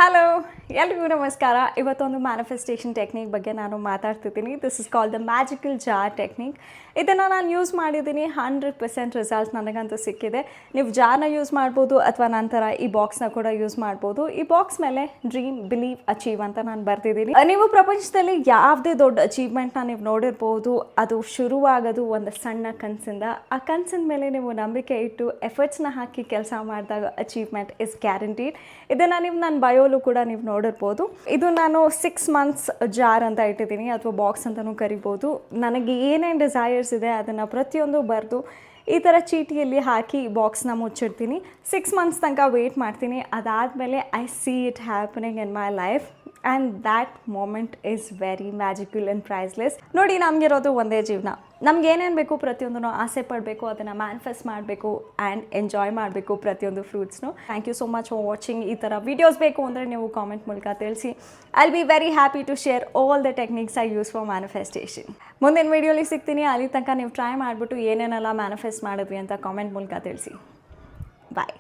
Hello, ಎಲ್ರಿಗೂ ನಮಸ್ಕಾರ. ಇವತ್ತೊಂದು ಮ್ಯಾನಿಫೆಸ್ಟೇಷನ್ ಟೆಕ್ನಿಕ್ ಬಗ್ಗೆ ನಾನು ಮಾತಾಡ್ತಿದ್ದೀನಿ. This is called the magical jar technique. ಇದನ್ನು ನಾನು ಯೂಸ್ ಮಾಡಿದ್ದೀನಿ. 100% ರಿಸಲ್ಟ್ ನನಗಂತೂ ಸಿಕ್ಕಿದೆ. ನೀವು ಜಾರ್ನ ಯೂಸ್ ಮಾಡ್ಬೋದು ಅಥವಾ ನಂತರ ಈ ಬಾಕ್ಸ್ನ ಕೂಡ ಯೂಸ್ ಮಾಡ್ಬೋದು. ಈ ಬಾಕ್ಸ್ ಮೇಲೆ ಡ್ರೀಮ್, ಬಿಲೀವ್, ಅಚೀವ್ ಅಂತ ನಾನು ಬರ್ತಿದ್ದೀನಿ. ನೀವು ಪ್ರಪಂಚದಲ್ಲಿ ಯಾವುದೇ ದೊಡ್ಡ ಅಚೀವ್ಮೆಂಟ್ನ ನೀವು ನೋಡಿರ್ಬೋದು, ಅದು ಶುರುವಾಗೋದು ಒಂದು ಸಣ್ಣ ಕನಸಿಂದ. ಆ ಕನಸಿನ ಮೇಲೆ ನೀವು ನಂಬಿಕೆ ಇಟ್ಟು ಎಫರ್ಟ್ಸ್ನ ಹಾಕಿ ಕೆಲಸ ಮಾಡಿದಾಗ ಅಚೀವ್ಮೆಂಟ್ ಇಸ್ ಗ್ಯಾರಂಟೀಡ್. ಇದನ್ನು ನೀವು ನನ್ನ ಬಯೋಲು ಕೂಡ ನೀವು ನೋಡಿರ್ಬೋದು. ಇದು ನಾನು 6 months ಜಾರ್ ಅಂತ ಇಟ್ಟಿದ್ದೀನಿ ಅಥವಾ ಬಾಕ್ಸ್ ಅಂತಲೂ ಕರಿಬೋದು. ನನಗೆ ಏನೇನು ಡಿಸೈರ್ಸ್ ಇದೆ ಅದನ್ನು ಪ್ರತಿಯೊಂದು ಬರೆದು ಈ ಥರ ಚೀಟಿಯಲ್ಲಿ ಹಾಕಿ ಬಾಕ್ಸ್ನ ಮುಚ್ಚಿಡ್ತೀನಿ. 6 months ತನಕ ವೆಯ್ಟ್ ಮಾಡ್ತೀನಿ. ಅದಾದಮೇಲೆ I see it happening in my life and that moment is very magical and priceless. ನೋಡಿ, ನಮಗಿರೋದು ಒಂದೇ ಜೀವನ. ನಮ್ಗೆ ಏನೇನು ಬೇಕು ಪ್ರತಿಯೊಂದನ್ನು ಆಸೆ ಪಡಬೇಕು, ಅದನ್ನು ಮ್ಯಾನಿಫೆಸ್ಟ್ ಮಾಡಬೇಕು ಆ್ಯಂಡ್ ಎಂಜಾಯ್ ಮಾಡಬೇಕು ಪ್ರತಿಯೊಂದು ಫ್ರೂಟ್ಸ್ನು. Thank you so much for watching. ಈ ಥರ ವೀಡಿಯೋಸ್ ಬೇಕು ಅಂದರೆ ನೀವು ಕಾಮೆಂಟ್ ಮೂಲಕ ತಿಳಿಸಿ. I will be very happy to share all the techniques I use for manifestation. ಮುಂದಿನ ವೀಡಿಯೋಲಿ ಸಿಗ್ತೀನಿ. ಅಲ್ಲಿ ತನಕ ನೀವು ಟ್ರೈ ಮಾಡಿಬಿಟ್ಟು ಏನೇನೆಲ್ಲ ಮ್ಯಾನಿಫೆಸ್ಟ್ ಮಾಡಿದ್ವಿ ಅಂತ ಕಾಮೆಂಟ್ ಮೂಲಕ ತಿಳಿಸಿ. ಬಾಯ್.